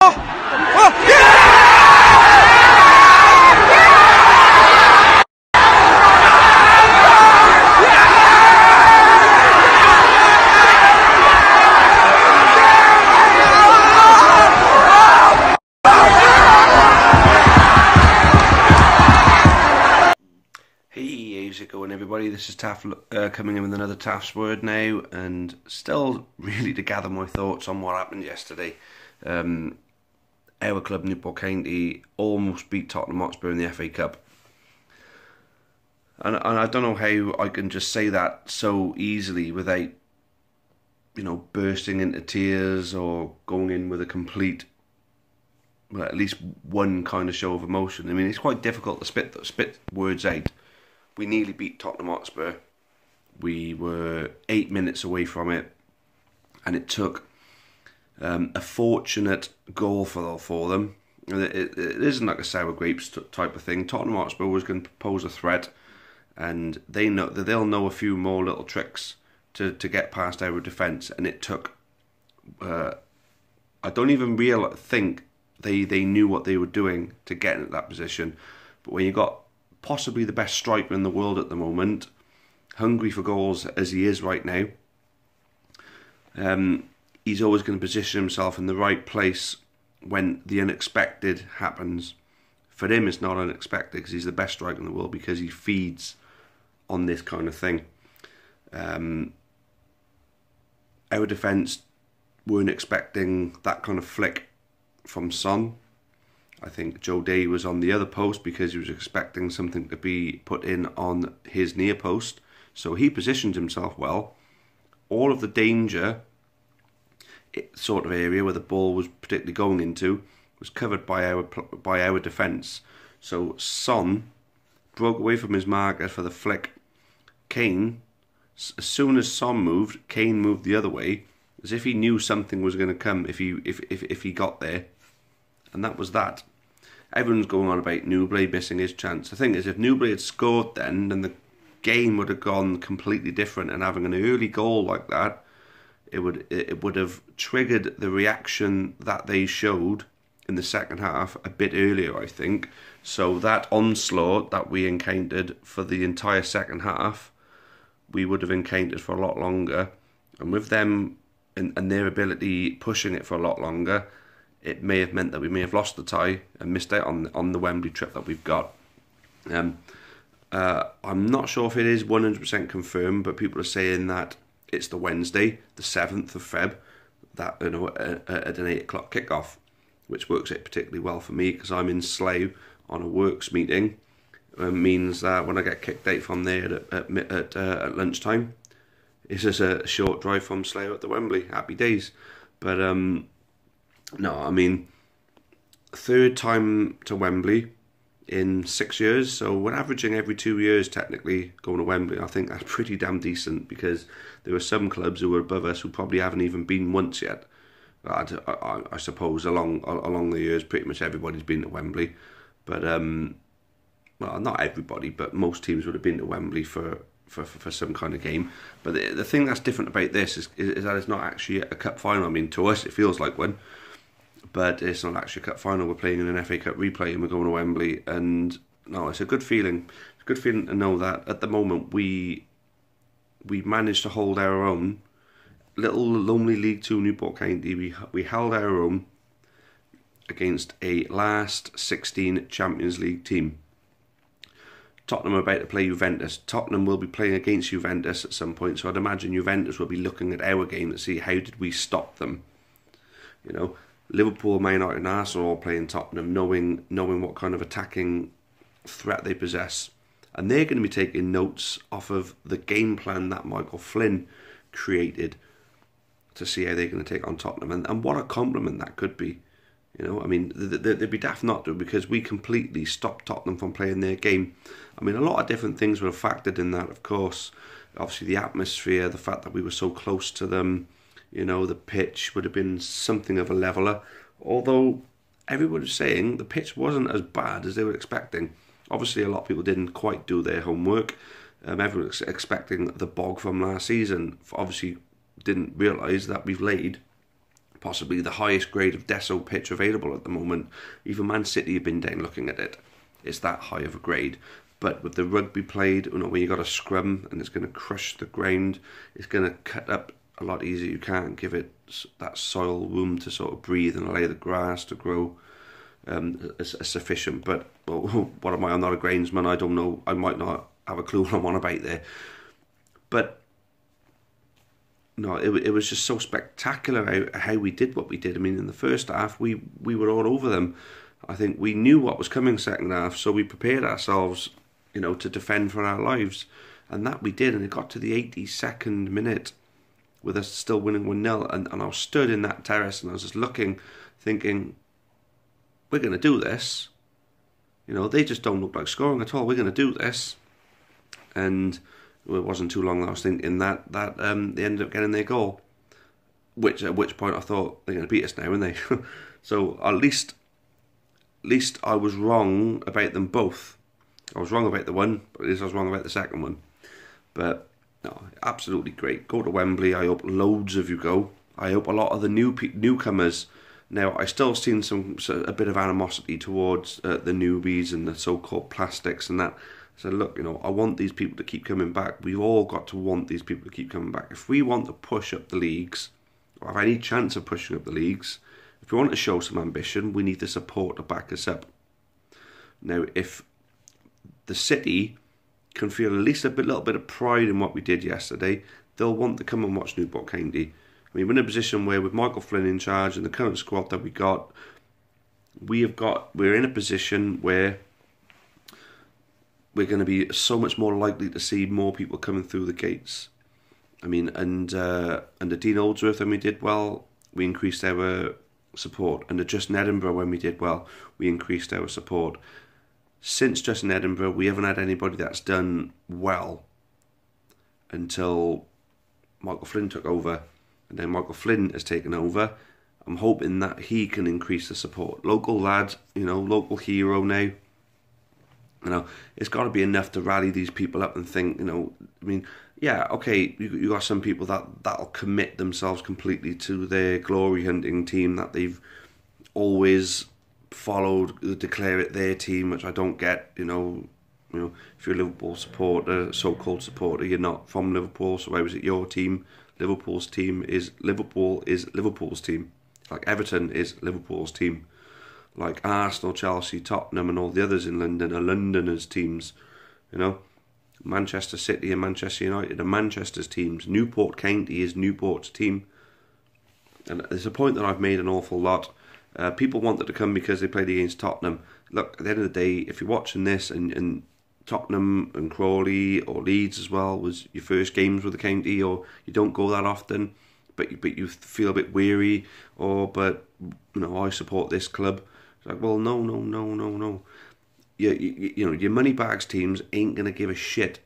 Hey, how's it going everybody? This is Taff coming in with another Taff's Word now, and still really to gather my thoughts on what happened yesterday. Our club, Newport County, almost beat Tottenham Hotspur in the FA Cup. And I don't know how I can just say that so easily without, you know, bursting into tears or going in with a complete, well, at least one kind of show of emotion. I mean, it's quite difficult to spit words out. We nearly beat Tottenham Hotspur. We were 8 minutes away from it, and it took a fortunate goal for them. It isn't like a sour grapes type of thing. Tottenham Hotspur was going to pose a threat, and they'll know a few more little tricks to get past our defence. And it took. I don't even think they knew what they were doing to get into that position. But when you got possibly the best striker in the world at the moment, hungry for goals as he is right now, he's always going to position himself in the right place when the unexpected happens. For him, it's not unexpected because he's the best striker in the world, because he feeds on this kind of thing. Our defence weren't expecting that kind of flick from Son. I think Joe Day was on the other post because he was expecting something to be put in on his near post. So he positioned himself well. All of the danger sort of area where the ball was particularly going into was covered by our defence. So Son broke away from his marker for the flick. Kane, as soon as Son moved, Kane moved the other way, as if he knew something was going to come if he got there. And that was that. Everyone's going on about Newblade missing his chance. The thing is, if Newblade had scored then the game would have gone completely different, and having an early goal like that, it would have triggered the reaction that they showed in the second half a bit earlier, I think. So that onslaught that we encountered for the entire second half, we would have encountered for a lot longer. And with them and their ability pushing it for a lot longer, it may have meant that we may have lost the tie and missed out on the Wembley trip that we've got. I'm not sure if it is 100% confirmed, but people are saying that it's the Wednesday, the 7th of Feb, that, you know, at an 8 o'clock kickoff, which works out particularly well for me because I'm in Slough on a works meeting. Means that when I get kicked out from there at lunchtime, it's just a short drive from Slough at the Wembley. Happy days. But no, I mean, third time to Wembley in 6 years, so we're averaging every 2 years technically going to Wembley. I think that's pretty damn decent, because there are some clubs who are above us who probably haven't even been once yet. I suppose along the years, pretty much everybody's been to Wembley, but well, not everybody, but most teams would have been to Wembley for some kind of game. But the thing that's different about this is that it's not actually a cup final. I mean, to us it feels like one, but it's not actually a cup final. We're playing in an FA Cup replay and we're going to Wembley, and no, it's a good feeling. It's a good feeling to know that at the moment we managed to hold our own. Little lonely League 2 Newport County, we held our own against a last 16 Champions League team. Tottenham are about to play Juventus. Tottenham will be playing against Juventus at some point, so I'd imagine Juventus will be looking at our game to see how did we stop them. You know, Liverpool, Man United and Arsenal all playing Tottenham, knowing what kind of attacking threat they possess. And they're going to be taking notes off of the game plan that Michael Flynn created to see how they're going to take on Tottenham. And what a compliment that could be. You know, I mean, they'd be daft not to, because we completely stopped Tottenham from playing their game. I mean, a lot of different things were factored in that, of course. Obviously, the atmosphere, the fact that we were so close to them, you know, the pitch would have been something of a leveller. Although everybody was saying the pitch wasn't as bad as they were expecting. Obviously, a lot of people didn't quite do their homework. Everyone was expecting the bog from last season. Obviously, didn't realise that we've laid possibly the highest grade of Deso pitch available at the moment. Even Man City have been down looking at it. It's that high of a grade. But with the rugby played, you know, when you got a scrum and it's going to crush the ground, it's going to cut up a lot easier. You can't give it that soil room to sort of breathe and allow the grass to grow as sufficient. But well, what am I? I'm not a greensman. I don't know. I might not have a clue what I'm on about there. But no, it was just so spectacular how we did what we did. I mean, in the first half, we were all over them. I think we knew what was coming second half, so we prepared ourselves, you know, to defend for our lives. And that we did, and it got to the 82nd minute with us still winning 1-0. And I was stood in that terrace and I was just looking, thinking, we're going to do this. You know, they just don't look like scoring at all. We're going to do this. And it wasn't too long that I was thinking that they ended up getting their goal. At which point I thought, they're going to beat us now, aren't they? So at least I was wrong about them both. I was wrong about the one, but at least I was wrong about the second one. But no, absolutely great. Go to Wembley. I hope loads of you go. I hope a lot of the newcomers. Now, I still seen a bit of animosity towards the newbies and the so-called plastics and that. So look, you know, I want these people to keep coming back. We've all got to want these people to keep coming back. If we want to push up the leagues, or have any chance of pushing up the leagues, if we want to show some ambition, we need the support to back us up. Now, if the city can feel at least little bit of pride in what we did yesterday, they'll want to come and watch Newport County. I mean, we're in a position where with Michael Flynn in charge and the current squad that we're in a position where we're going to be so much more likely to see more people coming through the gates. I mean, under Dean Oldsworth, when we did well, we increased our support. Under Justin Edinburgh, when we did well, we increased our support. Since Justin Edinburgh, we haven't had anybody that's done well until Michael Flynn took over. And then Michael Flynn has taken over. I'm hoping that he can increase the support. Local lad, you know, local hero now. You know, it's got to be enough to rally these people up and think, you know, I mean, yeah, okay, you got some people that'll commit themselves completely to their glory hunting team that they've always followed, declare it their team, which I don't get. You know, if you're a Liverpool supporter, so-called supporter, you're not from Liverpool, so why was it your team? Liverpool is Liverpool's team. Like Everton is Liverpool's team. Like Arsenal, Chelsea, Tottenham and all the others in London are Londoners' teams. You know, Manchester City and Manchester United are Manchester's teams. Newport County is Newport's team. And there's a point that I've made an awful lot. People wanted to come because they played against Tottenham. Look, at the end of the day, if you're watching this and Tottenham and Crawley or Leeds as well was your first games with the county, or you don't go that often, but you feel a bit weary, but you know, I support this club. It's like, well, no. You know, your money bags teams ain't going to give a shit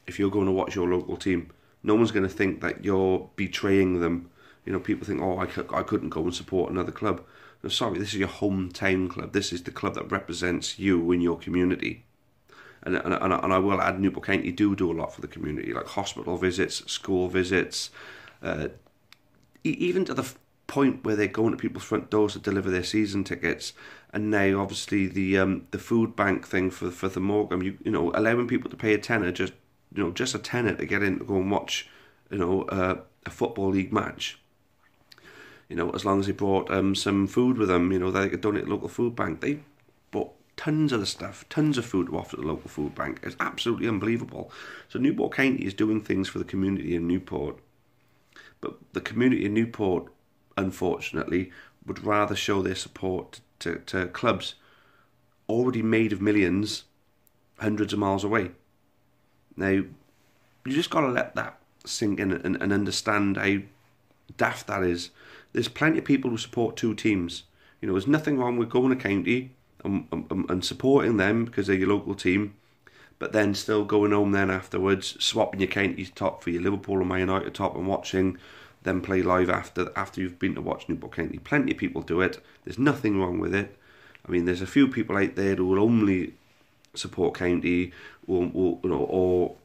if you're going to watch your local team. No one's going to think that you're betraying them. You know, people think, oh, I couldn't go and support another club. No, sorry, this is your hometown club. This is the club that represents you in your community. And I will add, Newport County do a lot for the community, like hospital visits, school visits, even to the point where they're going to people's front doors to deliver their season tickets. And now, obviously, the food bank thing for the Morgan, you know, allowing people to pay a tenner, just a tenner to get in to go and watch, you know, a football league match. You know, as long as they brought some food with them, you know, they could donate to the local food bank. They bought tons of the stuff, tons of food to offer to the local food bank. It's absolutely unbelievable. So Newport County is doing things for the community in Newport. But the community in Newport, unfortunately, would rather show their support to clubs already made of millions hundreds of miles away. Now, you just got to let that sink in and understand how daft that is. There's plenty of people who support two teams. You know, there's nothing wrong with going to county and supporting them because they're your local team, but then still going home then afterwards, swapping your county top for your Liverpool and Man United top and watching them play live after you've been to watch Newport County. Plenty of people do it. There's nothing wrong with it. I mean, there's a few people out there who will only support county or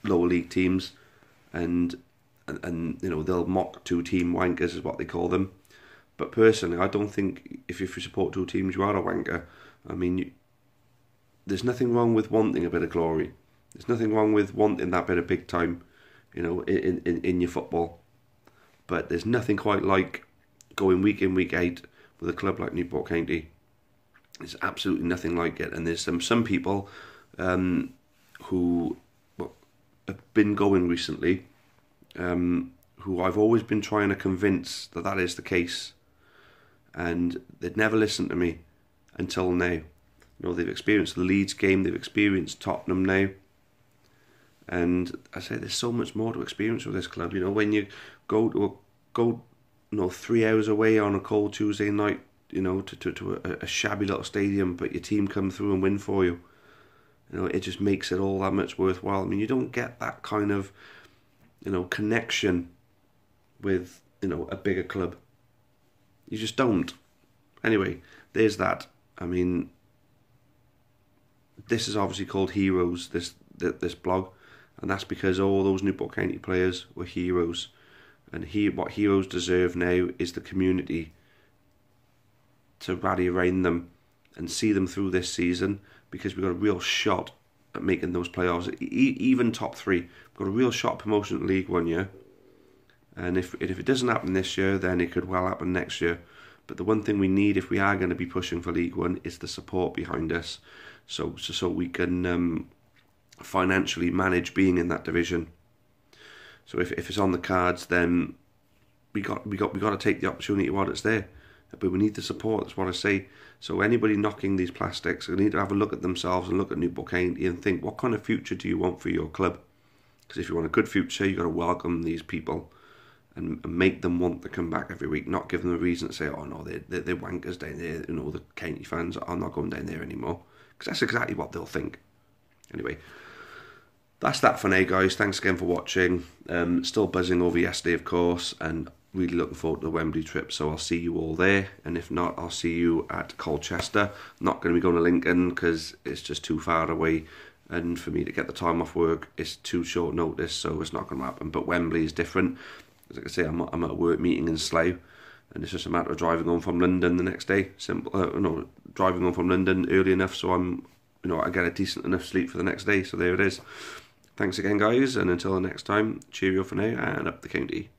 lower league teams, and you know, they'll mock two-team wankers is what they call them. But personally, I don't think if you support two teams, you are a wanker. I mean, there's nothing wrong with wanting a bit of glory. There's nothing wrong with wanting that bit of big time, in your football. But there's nothing quite like going week in, week out with a club like Newport County. There's absolutely nothing like it. And there's some people who have been going recently, who I've always been trying to convince that is the case. And they'd never listened to me until now. They've experienced the Leeds game, they've experienced Tottenham now. And I say there's so much more to experience with this club. When you go 3 hours away on a cold Tuesday night, to a shabby little stadium, but your team come through and win for you. It just makes it all that much worthwhile. I mean, you don't get that kind of, connection with, a bigger club. You just don't. Anyway, there's that. I mean, this is obviously called Heroes, this blog, and that's because all those Newport County players were heroes. And what heroes deserve now is the community to rally around them and see them through this season, because we've got a real shot at making those playoffs, even top three. We've got a real shot at promotion to League One, yeah? And if it doesn't happen this year, then it could well happen next year. But the one thing we need, if we are going to be pushing for League One, is the support behind us, so we can financially manage being in that division. So if it's on the cards, then we got to take the opportunity while it's there. But we need the support. That's what I say. So anybody knocking these plastics, they need to have a look at themselves and look at Newport County and think, what kind of future do you want for your club? Because if you want a good future, you've got to welcome these people and make them want to come back every week. Not give them a reason to say, oh no, they're wankers down there. The county fans, I'm not going down there anymore. Because that's exactly what they'll think. Anyway, that's that for now, guys. Thanks again for watching. Still buzzing over yesterday, of course, and really looking forward to the Wembley trip, so I'll see you all there, and if not, I'll see you at Colchester. Not going to be going to Lincoln because it's just too far away, and for me to get the time off work, it's too short notice, so it's not going to happen. But Wembley is different. As I say, I'm at a work meeting in Slough, and it's just a matter of driving home from London the next day. Driving home from London early enough so I get a decent enough sleep for the next day. So there it is. Thanks again, guys, and until the next time, cheerio for now, and up the county.